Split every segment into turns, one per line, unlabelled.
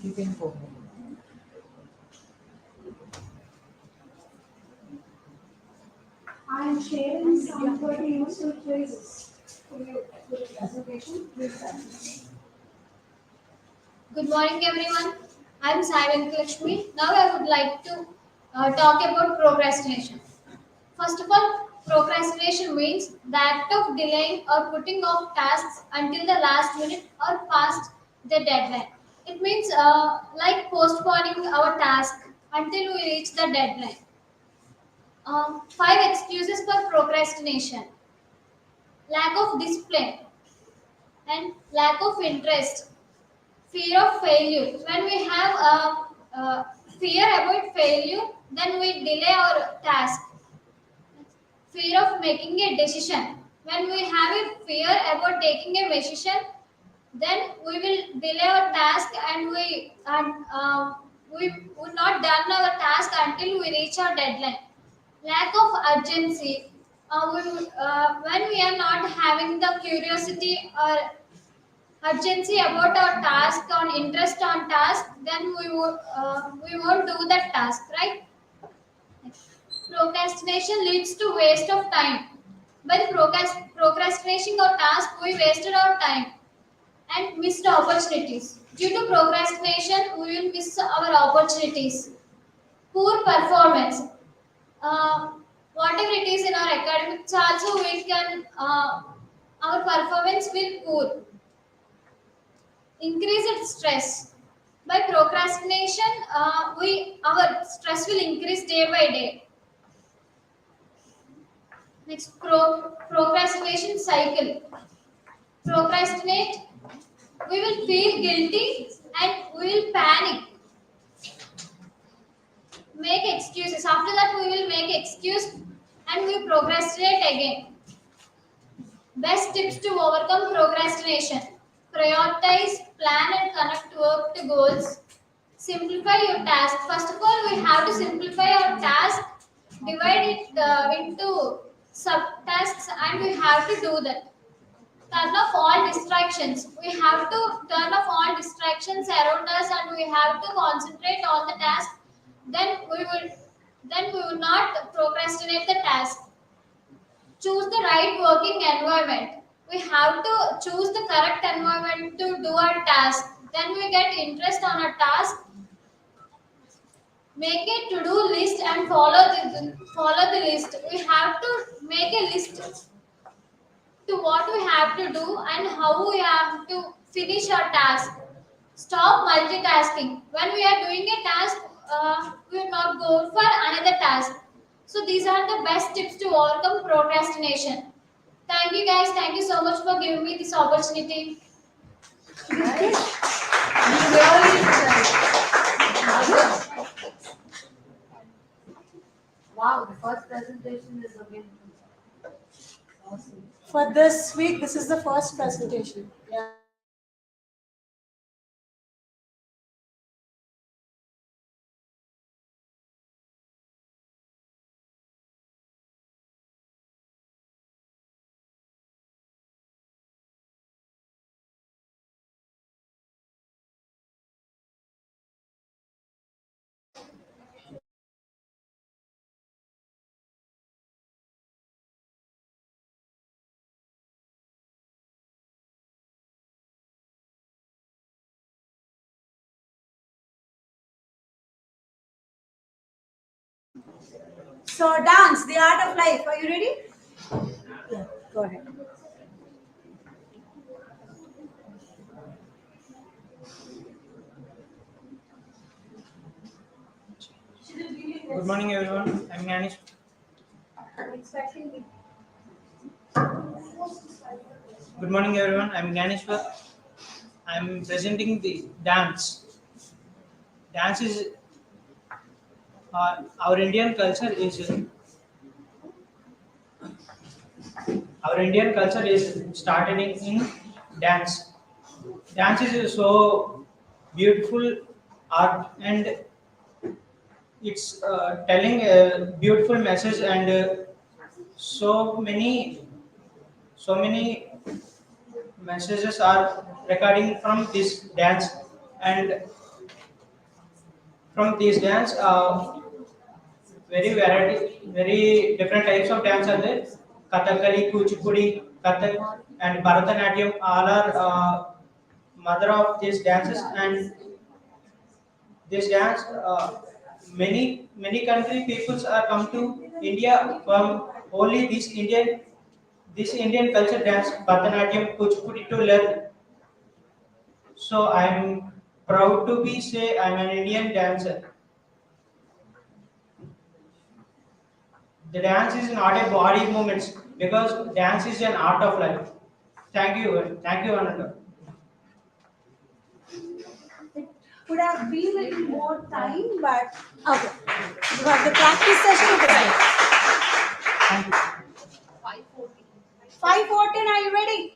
You can go.
I am sharing some 30 useful phrases for you for the presentation. Please continue.
Good morning, everyone. I'm Sai Lakshmi. Now I would like to talk about procrastination. First of all, procrastination means the act of delaying or putting off tasks until the last minute or past the deadline. It means like postponing our task until we reach the deadline. Five excuses for procrastination: lack of discipline and lack of interest, fear of failure. When we have a fear about failure, then we delay our task. Fear of making a decision. When we have a fear about taking a decision, then we will delay our task and we would not done our task until we reach our deadline. Lack of urgency. When we are not having the curiosity or urgency about our task, on interest on task, then we won't do that task, right? Procrastination leads to waste of time. By procrastinating our task, we wasted our time and missed opportunities. Due to procrastination, we will miss our opportunities. Poor performance. uh, Whatever it is in our academics also, we can our performance will poor. Increased stress. By procrastination, we our stress will increase day by day. Next, procrastination cycle. Procrastinate, we will feel guilty and we will panic. Make excuses. After that, we will make excuse and we procrastinate again. Best tips to overcome procrastination: prioritize, plan, and connect work to goals. Simplify your task. First of all, we have to simplify our task, divide it into subtasks, and we have to do that. Turn off all distractions. We have to turn off all distractions around us, and we have to concentrate on the task. Then we will not procrastinate the task. Choose the right working environment. We have to choose the correct environment to do our task. Then we get interest on our task. Make a to-do list and follow the list. We have to make a list to what we have to do and how we have to finish our task. Stop multitasking. When we are doing a task, we will not go for another task. So these are the best tips to overcome procrastination. Thank you guys. Thank you so much for giving me this opportunity.
Nice. You really wow, the first presentation is again awesome.
For this week, this is the first presentation. Yeah.
So, dance, the art of life. Are you ready?
Yeah. Go ahead.
Good morning, everyone. I'm Manish. Good morning, everyone. I'm Ganeshwar. I'm presenting the dance. Dance is our Indian culture is our Indian culture is started in dance. Dance is so beautiful art and it's telling a beautiful message and so many so many messages are recording from this dance and From these dance, very different types of dance are there. Kathakali, Kuchipudi, Kathak, and Bharatanatyam all are mother of these dances. And this dance, many country peoples are come to India from only this Indian culture dance, Bharatanatyam, Kuchipudi to learn. So I'm proud to be say I'm an Indian dancer. The dance is not a body movement because dance is an art of life. Thank you, Ananda.
Could have been a little more time, but okay. You have the practice session. It is good. 5:14. Are you ready?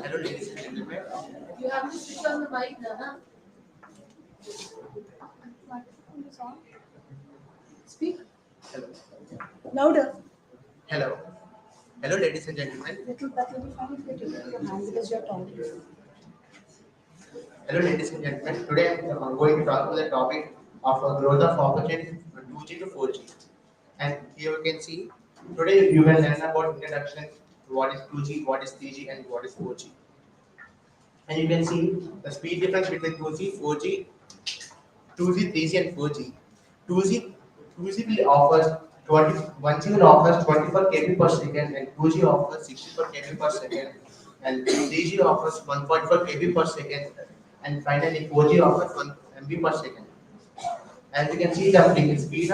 Hello, ladies and gentlemen.
You have to switch on the mic, Nana.
Speak
Hello.
louder.
Hello. Hello, ladies and gentlemen.
That will be fine if you take your hand because you're tall.
Hello, ladies and gentlemen. Today I'm going to talk about the topic of growth of opportunities from 2G to 4G. And here you can see today you will learn about introduction to what is 2G, what is 3G, and what is 4G. And you can see the speed difference between 2G, 4G, 2G, 3G, and 4G. 2G, 2G will offers 20, 1G will offers 24 kb per second, and 2G offers 64 kb per second, and 3G offers 1.4 kb per second, and finally 4G offers 1 MB per second. As you can see, the speed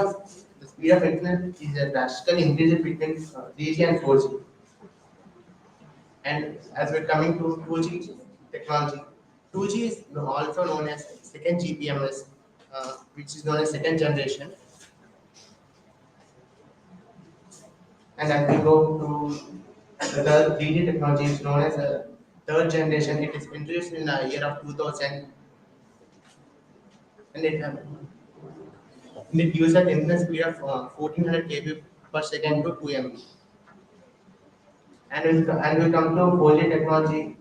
of internet is a drastically increased between 3G and 4G. And as we're coming to 2G technology, 2G is also known as second GPMS, which is known as second generation. And as we go to the third 3D technology, is known as a third generation. It is introduced in the year of 2000, and it uses an internet speed of 1400 kb per second to 2 MB. And we come to 4G technology.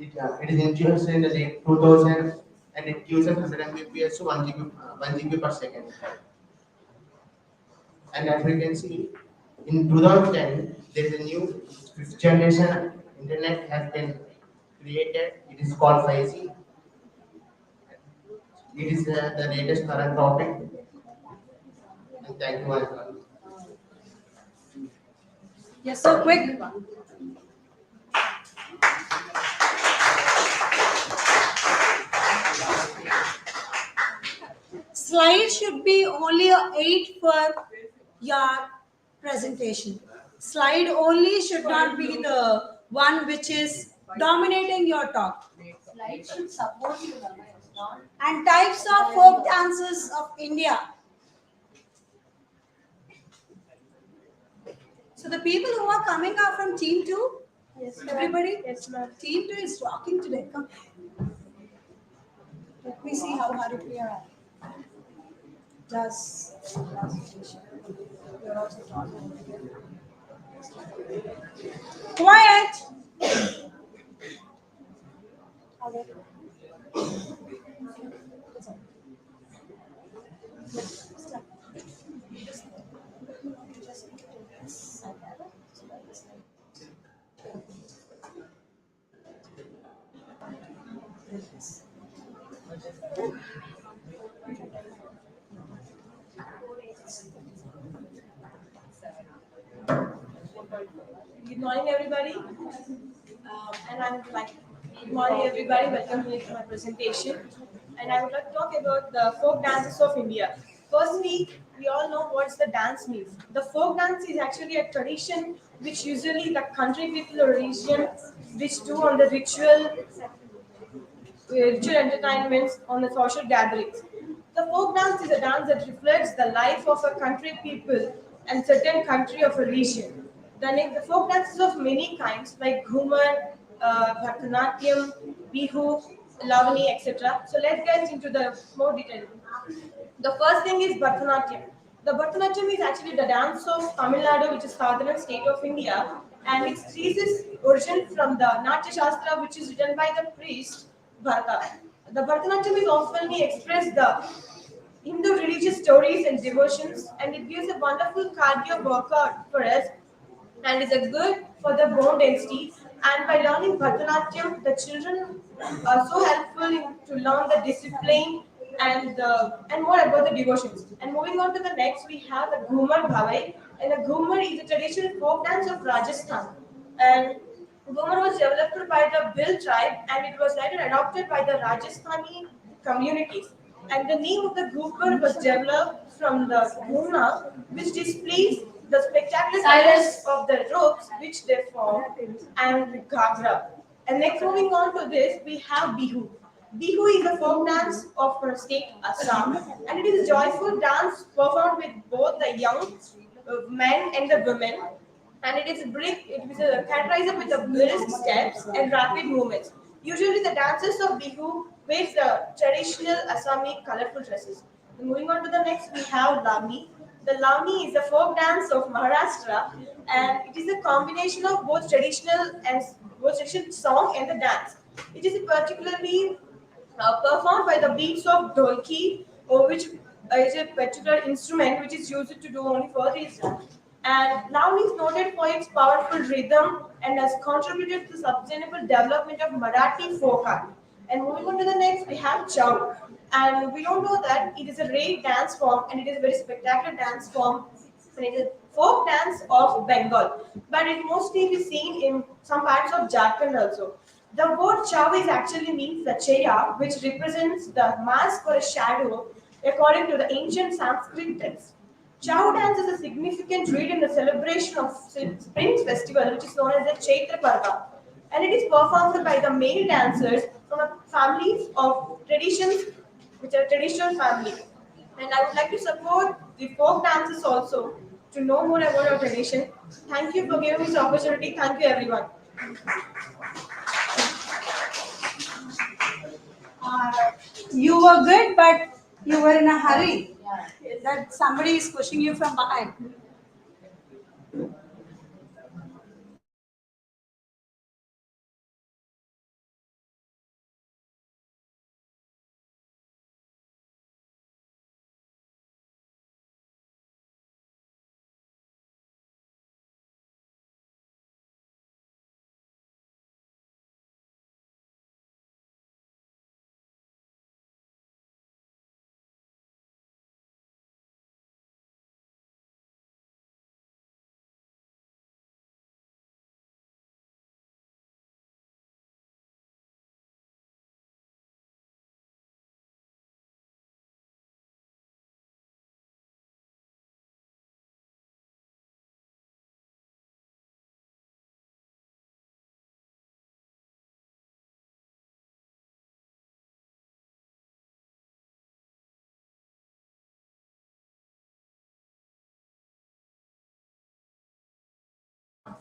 It is introduced in the late 2000, and it uses 100 Mbps to 1 GB per second. And as we can see, in 2010, there is a new fifth generation internet has been created. It is called 5G. It is the latest current topic. And thank you, everyone.
You're so quick. Slide should be only a 8 for your presentation. Slide only should not be the one which is dominating your talk.
Slide should support you, Nana. It's not.
And types of folk dances of India. So the people who are coming are from team 2?
Yes,
Everybody?
Yes, ma'am.
Team 2 is rocking today. Come. Let me see how hard we are. Just you're also talking. Quiet. Okay.
Good morning, everybody. And I would like to
Good morning, everybody. Welcome to my presentation. And I would like to talk about the folk dances of India. Firstly, we all know what the dance means. The folk dance is actually a tradition which usually the country people or region which do on the ritual entertainments on the social gatherings. The folk dance is a dance that reflects the life of a country people and certain country of a region. The folk dances of many kinds like Ghumar, Bharatanatyam, Bihu, Lavani, etc. So let's get into the more detail. The first thing is Bharatanatyam. The Bharatanatyam is actually the dance of Tamil Nadu, which is southern state of India, and it traces its origin from the Natya Shastra, which is written by the priest Bharata. The Bharatanatyam is often expressed the Hindu religious stories and devotions, and it gives a wonderful cardio workout for us and is a good for the bone density. And by learning Bharatanatyam, the children are so helpful to learn the discipline and more about the devotions. And moving on to the next, we have the Ghumar Bhavai. And the Ghumar is a traditional folk dance of Rajasthan. And Ghumar was developed by the Bhil tribe and it was later adopted by the Rajasthani communities. And the name of the Ghumar was developed from the Ghumna, which displays the spectacular colors of the ropes which they form and the Ghagra. And next, moving on to this, we have Bihu. Bihu is a folk dance of our state Assam, and it is a joyful dance performed with both the young men and the women. And it is characterized with the brisk steps and rapid movements. Usually, the dancers of Bihu wear the traditional Assami colorful dresses. Moving on to the next, we have Lavani. The Lavani is a folk dance of Maharashtra, and it is a combination of both traditional song and the dance. It is particularly performed by the beats of dolki, which is a particular instrument which is used to do only for this. And Launi is noted for its powerful rhythm and has contributed to the sustainable development of Marathi folk art. And moving on to the next, we have Chow. And we don't know that it is a rare dance form and it is a very spectacular dance form. And it is a folk dance of Bengal, but it mostly is seen in some parts of Jharkhand also. The word Chow is actually means the Cheya, which represents the mask or a shadow, according to the ancient Sanskrit text. Chow dance is a significant rite in the celebration of Spring Festival, which is known as the Chaitra Parva, and it is performed by the male dancers from families of traditions, which are traditional family. And I would like to support the folk dances also to know more about our tradition. Thank you for giving me this opportunity. Thank you, everyone.
Uh, you were good, but you were in a hurry. That somebody is pushing you from behind.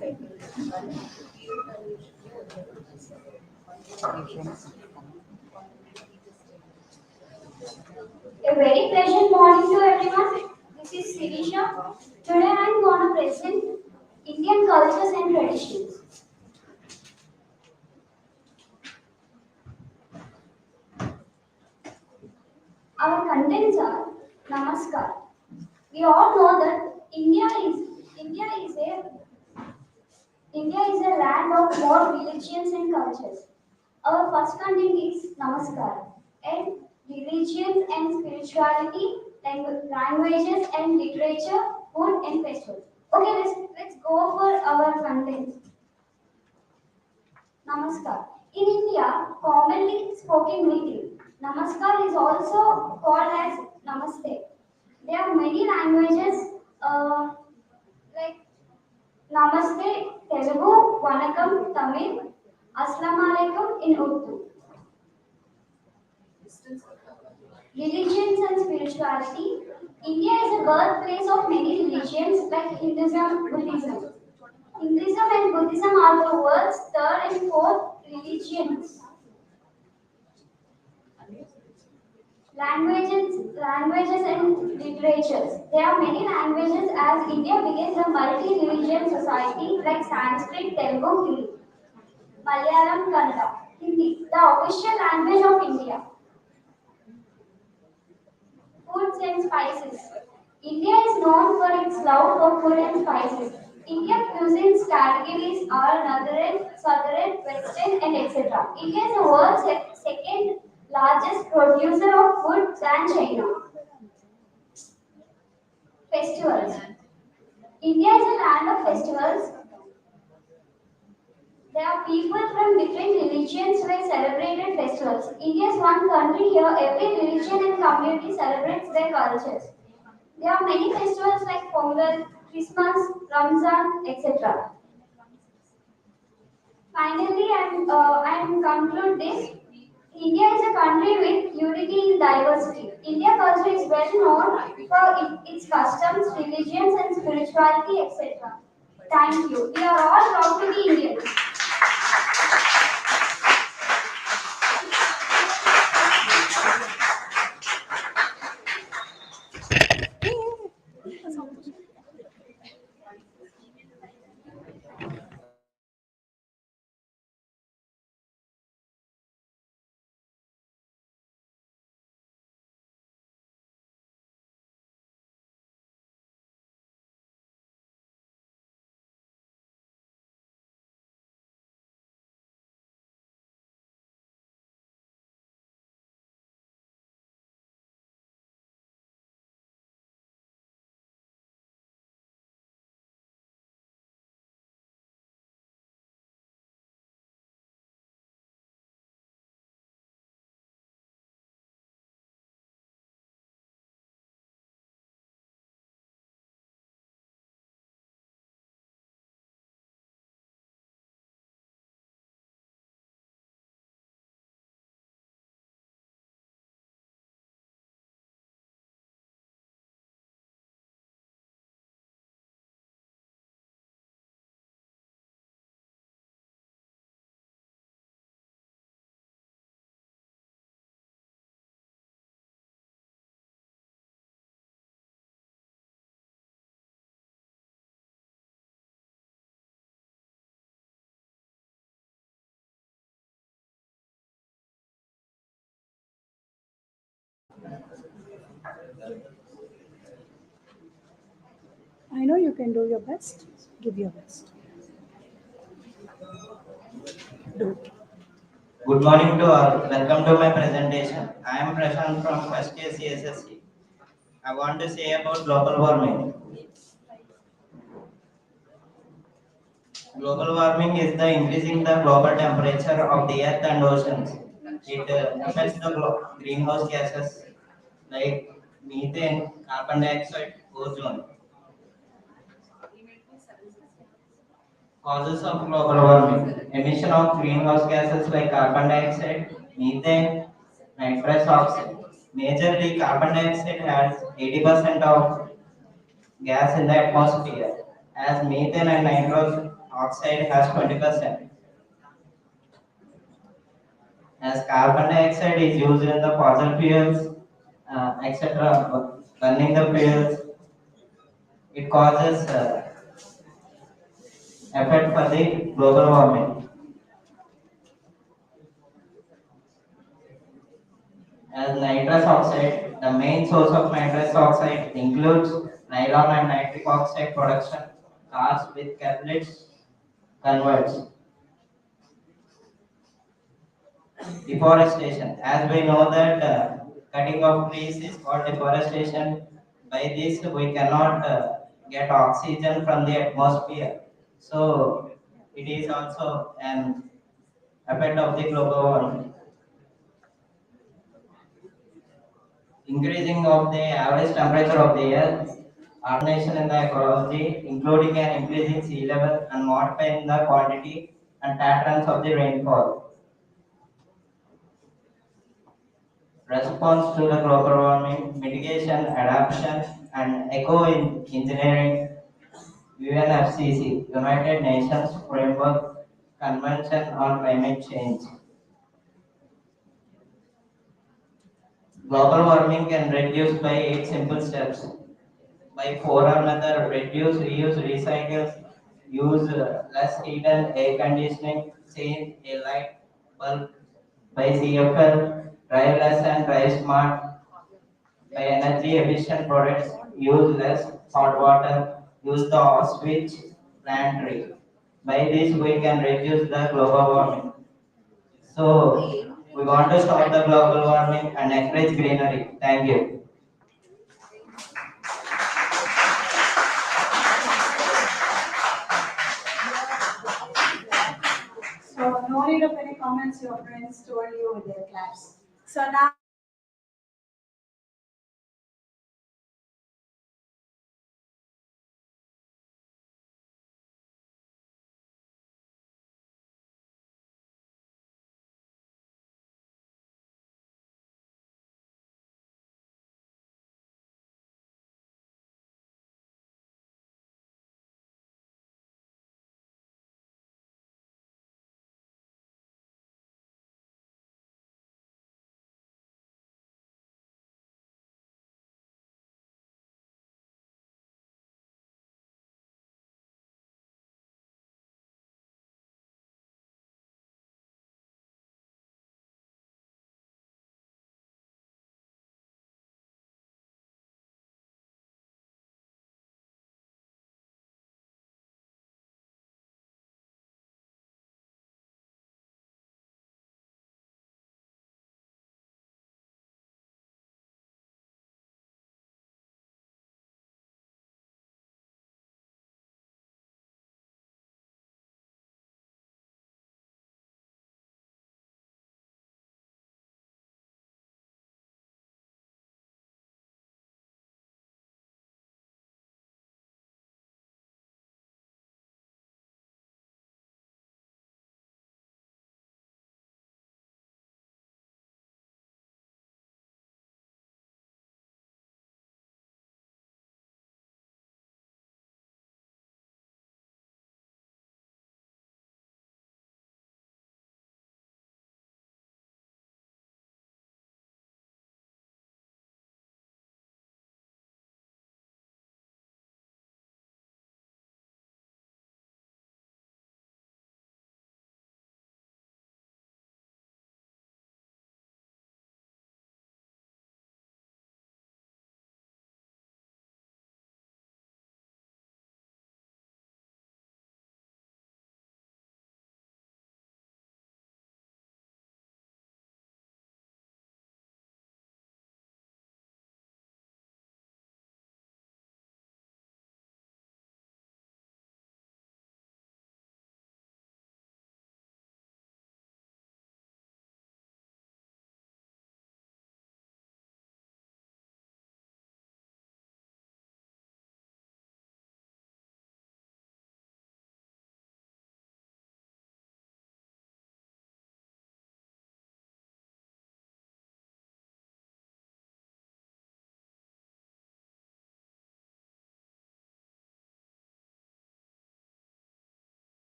A very pleasant morning to everyone. This is Sirisha. Today I am going to present Indian cultures and traditions. Our contents are Namaskar. We all know that India is a land of more religions and cultures. Our first content is Namaskar, and religions and spirituality, languages and literature, food and festivals. Okay, let's go for our contents. Namaskar. In India, commonly spoken greeting, Namaskar is also called as Namaste. There are many languages like Namaste, Telugu, Vanakam, Tamil, Assalamu alaikum in Urdu. Religions and spirituality. India is a birthplace of many religions like Hinduism, Buddhism. Hinduism and Buddhism are the world's third and fourth religions. Languages and literatures. There are many languages as India begins a multi-religion society like Sanskrit, Telugu, Hindi, Malayalam, Kannada, Hindi, the official language of India. Foods and spices. India is known for its love for food and spices. Indian cuisines categories are northern, southern, western, and etc. India is the world's second largest producer of food than China. Festivals. India is a land of festivals. There are people from different religions who have celebrated festivals. India is one country here, every religion and community celebrates their cultures. There are many festivals like Pongal, Christmas, Ramzan, etc. Finally, I'm conclude this. India is a country with unity in diversity. India culture is well known for its customs, religions, and spirituality, etc. Thank you. We are all proud to be Indians.
I know you can do your best. Give your best. Do it.
Good morning to all. Welcome to my presentation. I am Prashant from first year CSSE. I want to say about global warming. Global warming is the increasing the global temperature of the earth and oceans. It affects the greenhouse gases like methane, carbon dioxide, ozone. Causes of global warming: emission of greenhouse gases like carbon dioxide, methane, nitrous oxide. Majorly, carbon dioxide has 80% of gas in the atmosphere, as methane and nitrous oxide has 20%. As carbon dioxide is used in the fossil fuels, etc., burning the fuels, it causes effect for the global warming. As nitrous oxide, the main source of nitrous oxide includes nylon and nitric oxide production, cars with catalysts, converts. Deforestation. As we know that cutting of trees is called deforestation. By this, we cannot get oxygen from the atmosphere. So, it is also an effect of the global warming. Increasing of the average temperature of the earth, alternation in the ecology, including an increase in sea level and modifying the quantity and patterns of the rainfall. Response to the global warming, mitigation, adaptation, and eco-engineering. UNFCCC, United Nations Framework Convention on Climate Change. Global warming can reduce by 8 simple steps. By 4R method, reduce, reuse, recycle, use less heat and air conditioning, change a light bulb. By CFL, drive less and drive smart. By energy efficient products, use less hot water, use the off switch, plant tree. By this, we can reduce the global warming. So, we want to stop the global warming and encourage greenery. Thank you.
So no need of any comments, your friends told you with their claps. So now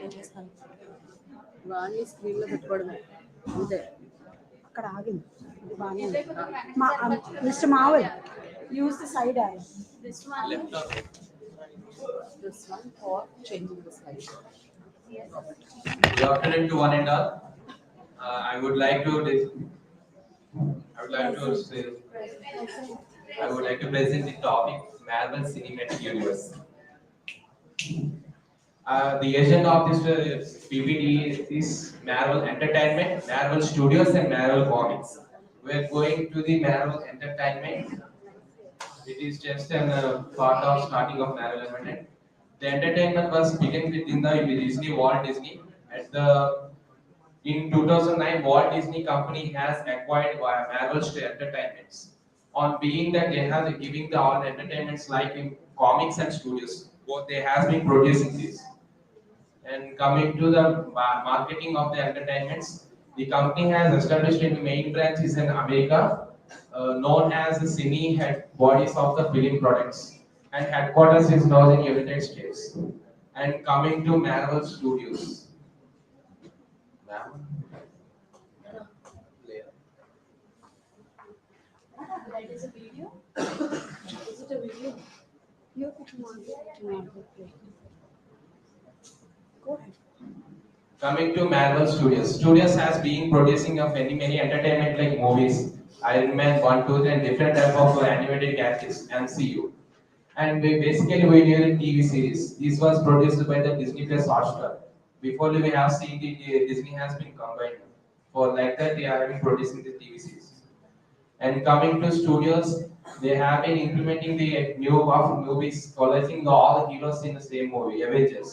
ఏం చేస్తాను వాణి స్క్రీన్లో పెట్టుకోవడమే అంతే అక్కడ ఆగింది బాగానే ఉంది. Mister మావల్ use the side arrow
This one.
this one for changing the slide.
Good afternoon to one and all. I would like to say, I would like to present the topic Marvel Cinematic Universe. The agenda of this PPT is Marvel Entertainment, Marvel Studios, and Marvel Comics. We are going to the Marvel Entertainment. It is just a part of starting of Marvel Entertainment. The entertainment was begun within the Disney, Walt Disney. In 2009, Walt Disney Company has acquired Marvel Entertainments. On being that they have giving the all entertainments like in comics and studios, both they have been producing this. And coming to the marketing of the entertainments, the company has established its main branches in America, known as the cine head bodies of the film products, and headquarters is now in United States. And coming to Marvel Studios.
That is a video.
Is it a video? You can play. Go ahead.
Coming to Marvel Studios. Studios has been producing of many entertainment like movies, Iron Man 1, 2, and different type of animated characters, MCU. And basically we knew the TV series. This was produced by the Disney Plus Hotstar. Before we have seen the Disney has been combined. For like that they are producing the TV series. And coming to studios, they have been implementing the new of movies, collecting all the heroes in the same movie, Avengers.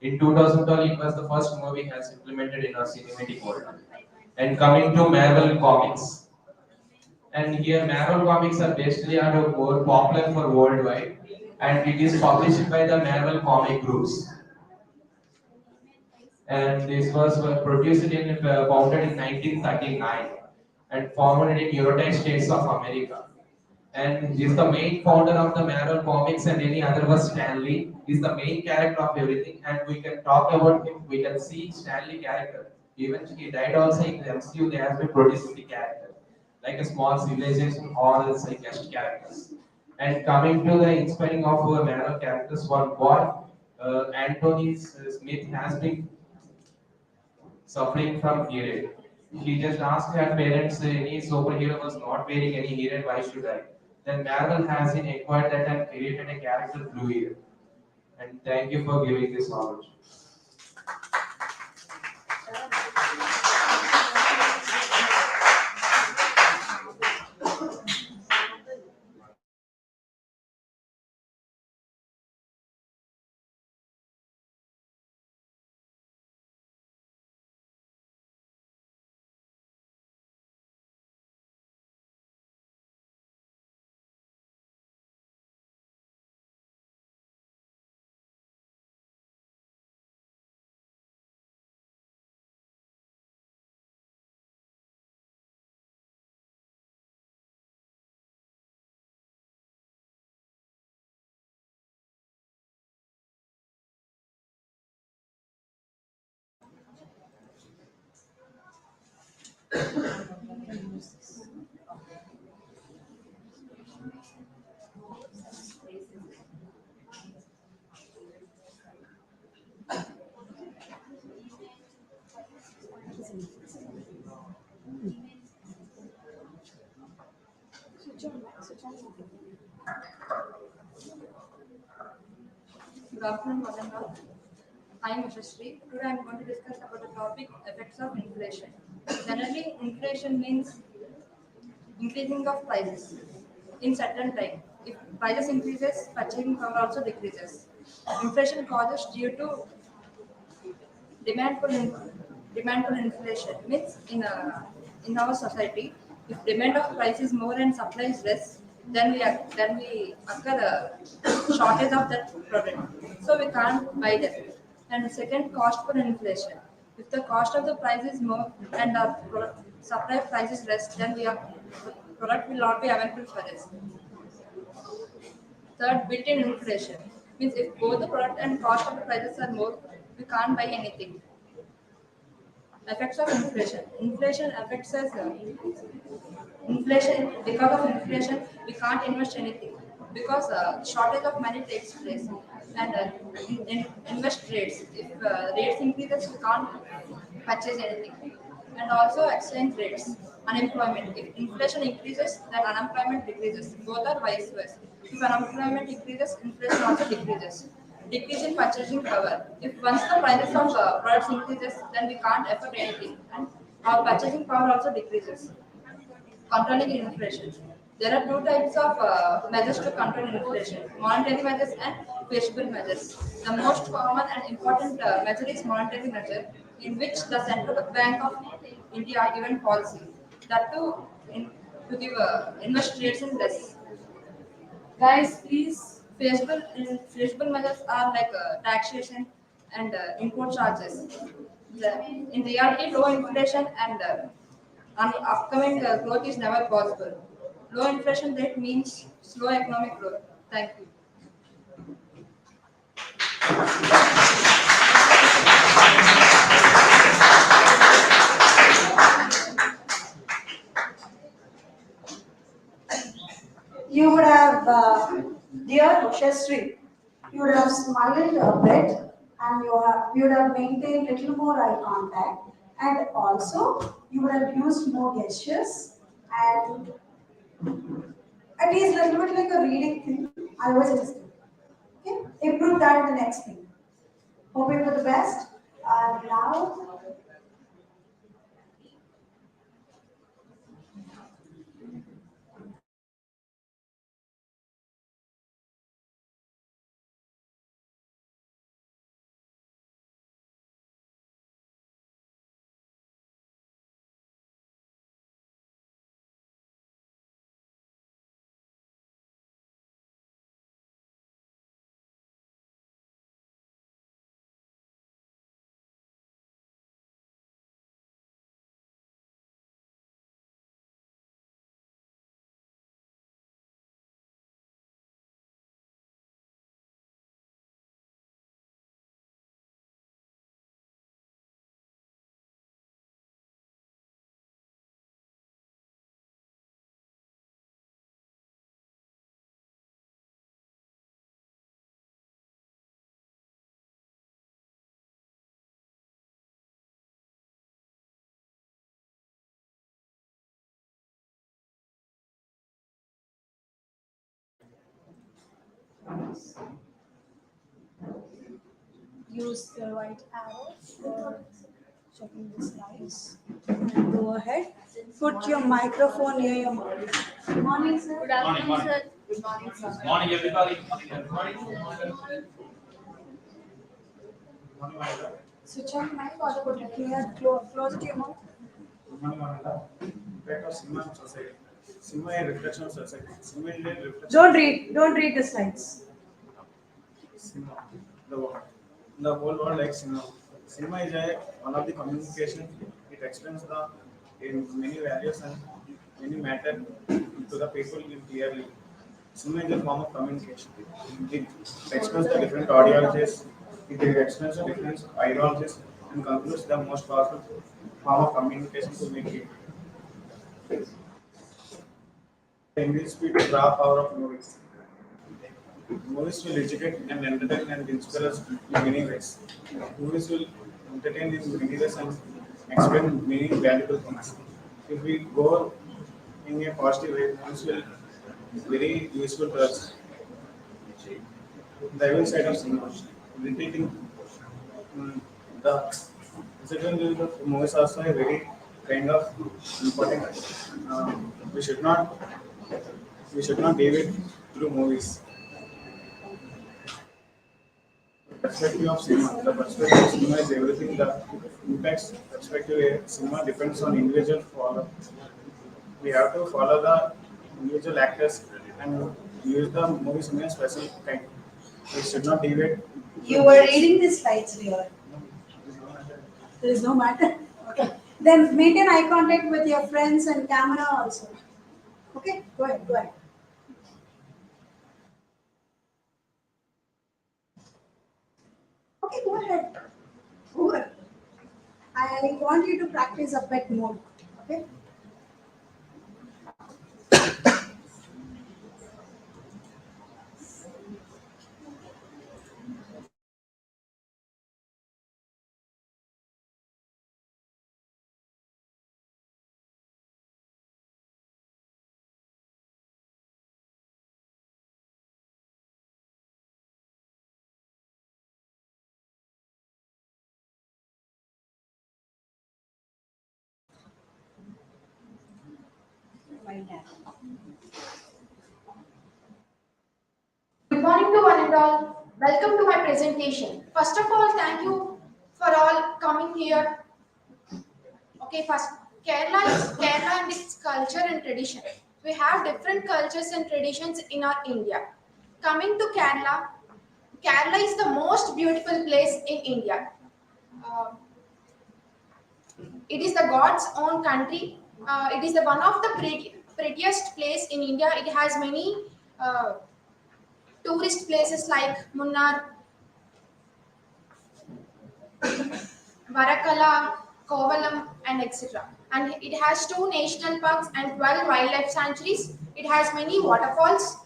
In 2012, it was the first movie has implemented in our cinematic world. And coming to Marvel Comics. And here Marvel Comics are basically are more popular for worldwide. And it is published by the Marvel Comic Groups. And this was produced founded in 1939 and formed in United States of America. And he is the main founder of the Marvel Comics, and any other was Stan Lee. He is the main character of everything, and we can talk about him. We can see Stan Lee character. Even he died also in the MCU. They have been producing the character, like a small civilization or as like guest characters. And coming to the inspiring of our Marvel characters, one boy, Anthony Smith has been suffering from hearing. She just asked her parents, any superhero was not wearing any hearing, why should I? Then Marvel has been acquired that and created a character Blue Ear. And thank you for giving this knowledge.
Good afternoon, one and all. I am Yashasri. Today I am going to discuss about the topic effects of inflation. Generally, inflation means increasing of prices in certain time. If prices increases, purchasing power also decreases. Inflation causes due to demand for inflation means in our society, if demand of price is more and supply is less, then we occur a shortage of that product, so we can't buy that. And second, cost for inflation. If the cost of the price is more and the supply price is less, then the product will not be available for us. Third, built-in inflation means if both the product and cost of the prices are more, we can't buy anything. Effects of inflation. Inflation affects us. Inflation, because of inflation, we can't invest anything because shortage of money takes place and invest rates. If rates increases, we can't purchase anything. And also exchange rates, unemployment. If inflation increases, then unemployment decreases. Both are vice versa. If unemployment increases, inflation also decreases. Decrease in purchasing power. If once the prices of products increases, then we can't afford anything, and our purchasing power also decreases. Controlling inflation. There are two types of measures to control inflation: monetary measures and fiscal measures. The most common and important measure is monetary measure, in which the central bank of India given policy that to give invest rates in less. Guys, please, feasible measures are like taxation and import charges. In reality, low inflation and upcoming growth is never possible. Low inflation rate means slow economic growth. Thank you.
You would have, dear Shastri, you would have smiled a bit and you would have maintained little more eye contact, and also you would have used more gestures and at least a little bit like a reading thing. I was just okay. Improve that in the next thing. Hoping for the best. And now use the right arrow for checking the slides. And go ahead. Put your microphone near your mouth. Good morning, sir.
Good afternoon, sir.
Good morning, sir.
Morning, everybody. Morning.
Switch on the mic or put it close to your mouth.
Good morning, Manila. Impact of cinema on society. Cinema is reflection of society. Cinema is a reflection.
Don't read the slides.
Cinema. The whole world likes cinema. Cinema is one of the communication. It explains in many values and many matter to the people clearly. Cinema is a form of communication. It explains the different audiologies. It explains the different ideologies and concludes the most powerful form of communication to make it. The English speed raw power of movies. Movies will educate and entertain and inspire us in many ways. Movies will entertain in many ways and explain many valuable things. If we go in a positive way, movies will be very useful to us. The evil side of cinema, repeating the second of movies also a very kind of important. We should not deviate through movies. Perspective of cinema. The perspective of cinema is everything. The impacts perspective of cinema depends on individual follow. We have to follow the individual actors and use the movies in a special kind. We should not deviate.
You were reading the slides, dear. There is no matter. Okay. Then maintain eye contact with your friends and camera also. Okay, go ahead, go ahead. Okay, go ahead.
I want you to practice a bit more. Okay.
Good morning to one and all. Welcome to my presentation. First of all, thank you for all coming here. Okay, first, Kerala and its culture and tradition. We have different cultures and traditions in our India. Coming to Kerala, Kerala is the most beautiful place in India. Uh, it is the God's own country. It is the one of the prettiest place in India. It has many tourist places like Munnar, Varakala, Kovalam, and etc. And it has 2 national parks and 12 wildlife sanctuaries. It has many waterfalls,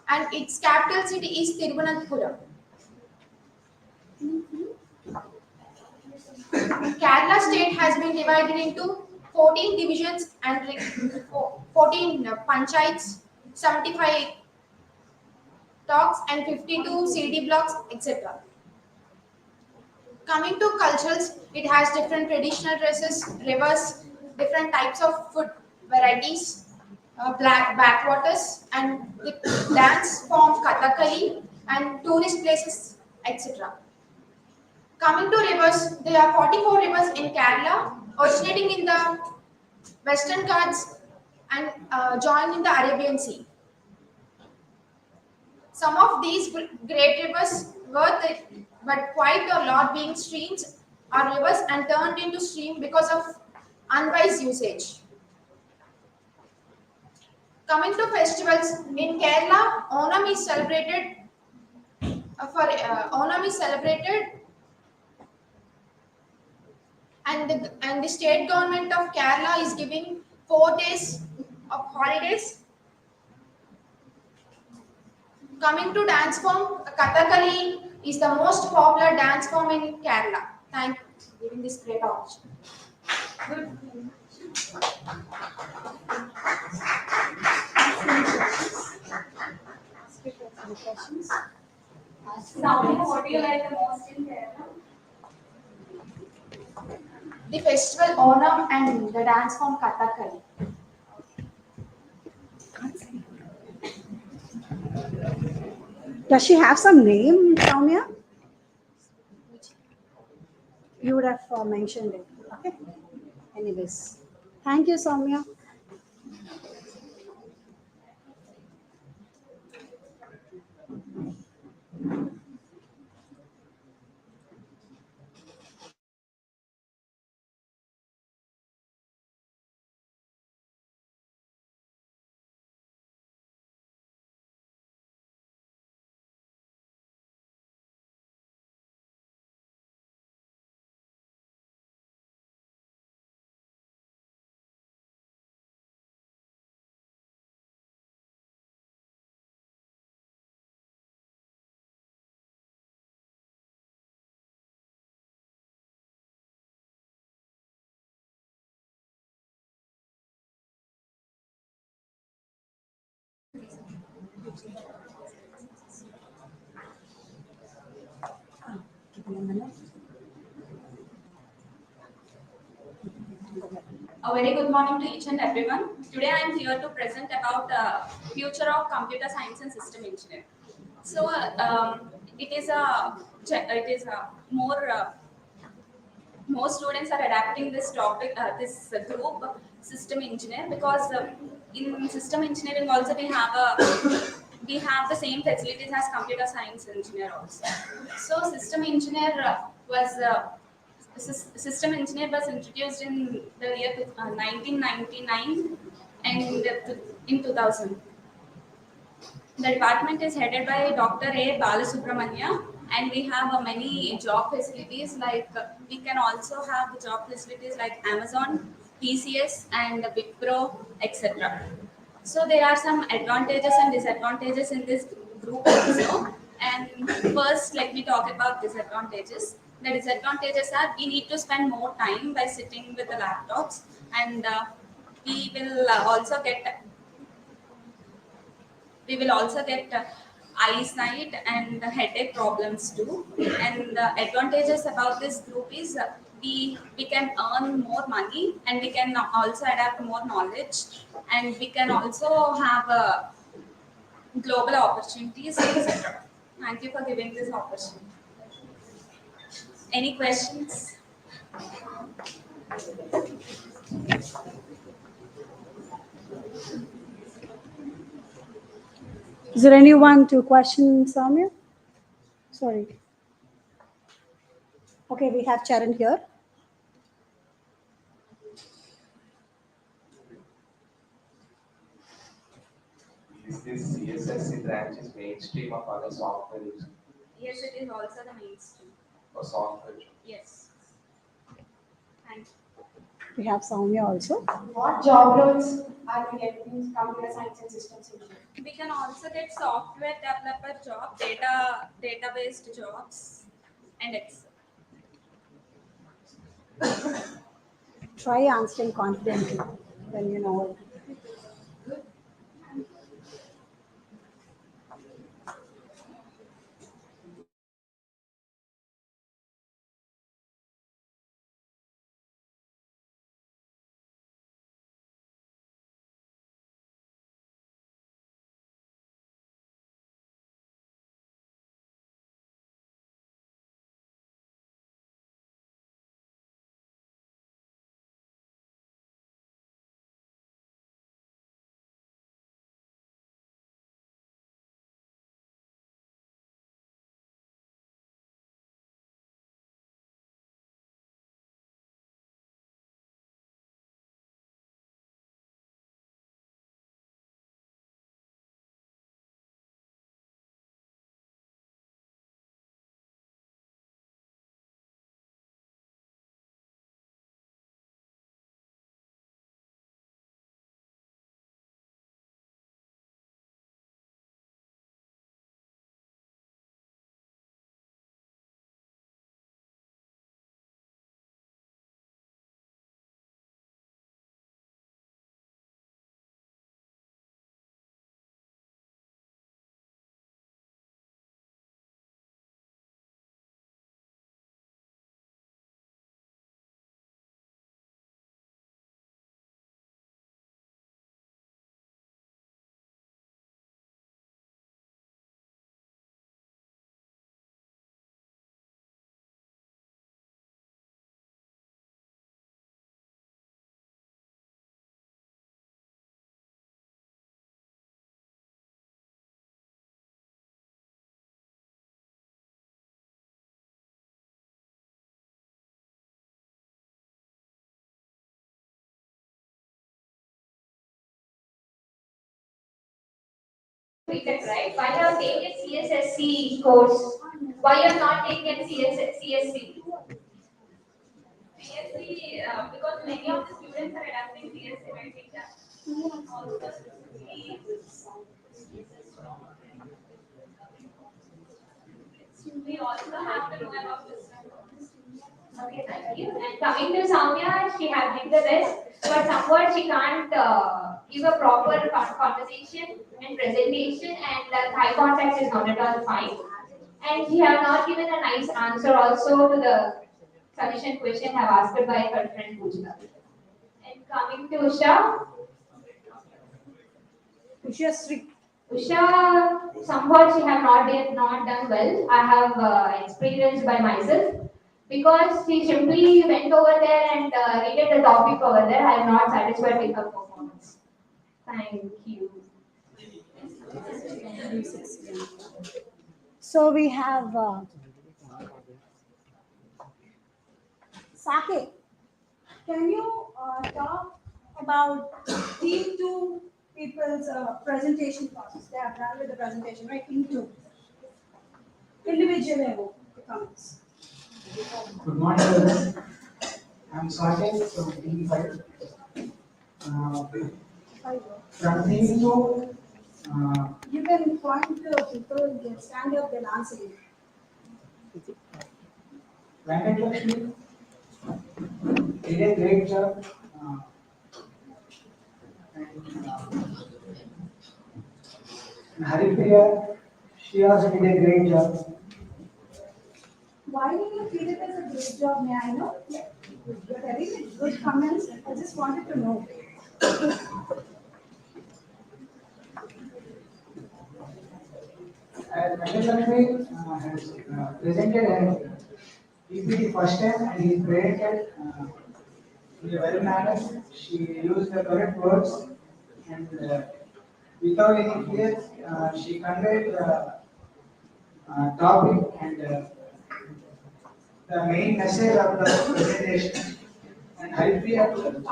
and its capital city is Thiruvananthapuram. Kerala state has been divided into 14 divisions and 14 panchayats, 75 talks, and 52 CD blocks, etc. Coming to cultures, it has different traditional dresses, rivers, different types of food varieties, black backwaters, and the dance form Kathakali, and tourist places, etc. Coming to rivers, there are 44 rivers in Kerala, originating in the Western Ghats and joined in the Arabian Sea. Some of these great rivers were but quite a lot being streams or rivers and turned into stream because of unwise usage. Coming to festivals, in Kerala, Onam is celebrated and the state government of Kerala is giving 4 days of holidays. Coming to dance form, Kathakali is the most popular dance form in Kerala. Thank you for giving this great opportunity.
Any questions?
What do you like the most in Kerala?
The festival Onam and the dance form Kathakali.
Does she have some name, Soumya? You would have mentioned it. Okay. Anyways, thank you, Soumya. Give me a minute.
A very good morning to each and everyone. Today I am here to present about the future of computer science and system engineering. So it is more students are adapting this topic, this group system engineer, because in system engineering also we have the same facilities as computer science engineer also. So system engineer was introduced in the year 1999 and in 2000. The department is headed by Dr. A. Balasubramanya, and we have many job facilities like we can also have the job facilities like Amazon, TCS, and Wipro, etc. So there are some advantages and disadvantages in this group also. And first, let me talk about disadvantages. The disadvantages are we need to spend more time by sitting with the laptops, and we will also get eyesight and headache problems too. And the advantages about this group is we can earn more money, and we can also adapt more knowledge, and we can also have global opportunities, etc. Thank you for giving this opportunity. Any questions?
Is there anyone to question Samya? Sorry. Okay, we have Charan here.
Is this CSSE branch is mainstream of other software
Yes, it is also the mainstream.
or software?
Yes. Thank you.
We have Soumya also.
What job roles are we getting in computer science and systems engineering?
We can also get software developer job, database jobs, and Excel.
Try answering confidently when you know it.
BTech, right? Why you have taken CSSC course? Why you are not taken CSC? CSC, because many of the students are adapting CSC, right? We also have to know about this. Okay, thank you. And coming to Soumya, she has did the best, but somewhat she can't give a proper conversation and presentation, and the eye contact is not at all fine. And she have not given a nice answer also to the suggestion question have asked by her friend Pooja. And coming to Usha, Usha, somewhat she have not done well. I have experienced by myself because she simply went over there and read the topic over there. I am not satisfied with her performance. Thank you.
So we have Sake. Can you talk about team two people's presentation process? They are done with the presentation, right? Team two.
individually comments.
Good morning, everyone. I'm Swati from T5. From theme to
You can point to people, they stand up, they'll answer you.
Venkatlakshmi did a great job. And Haripriya, she also did a great job.
Why do you feel it as a great job, may I know? You're very good comments, I just wanted to know.
As Venkatrakshmi has presented a PPT first time and he presented in a well manner. She used the correct words and without any fear, she conveyed the topic and the main message of the presentation. And I feel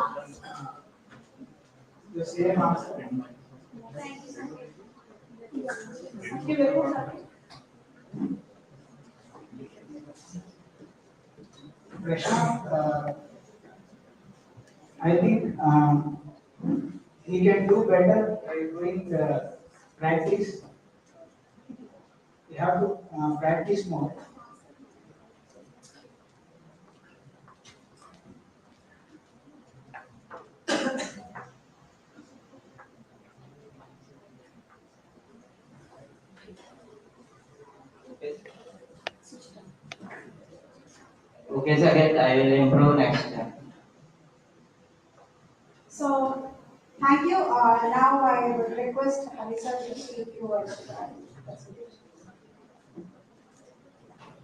the same answer.
Thank you very much.
Prashant, I think he can do better by doing the practice. You have to practice more.
Okay, second, I will improve next time.
So, thank you. Now I would request Alisa to speak towards the presentation.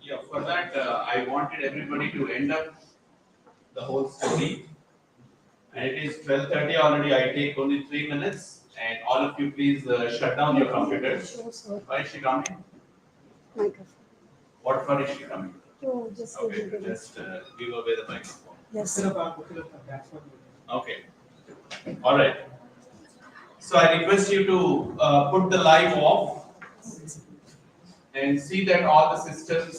Yeah, for that, I wanted everybody to end up the whole story. And it is 12:30 already. I take only 3 minutes. And all of you, please shut down your computers. Why is she coming?
Microphone.
What for is she coming?
Oh, just
Okay, just give away the microphone.
Yes.
Okay. All right. So I request you to put the live off and see that all the systems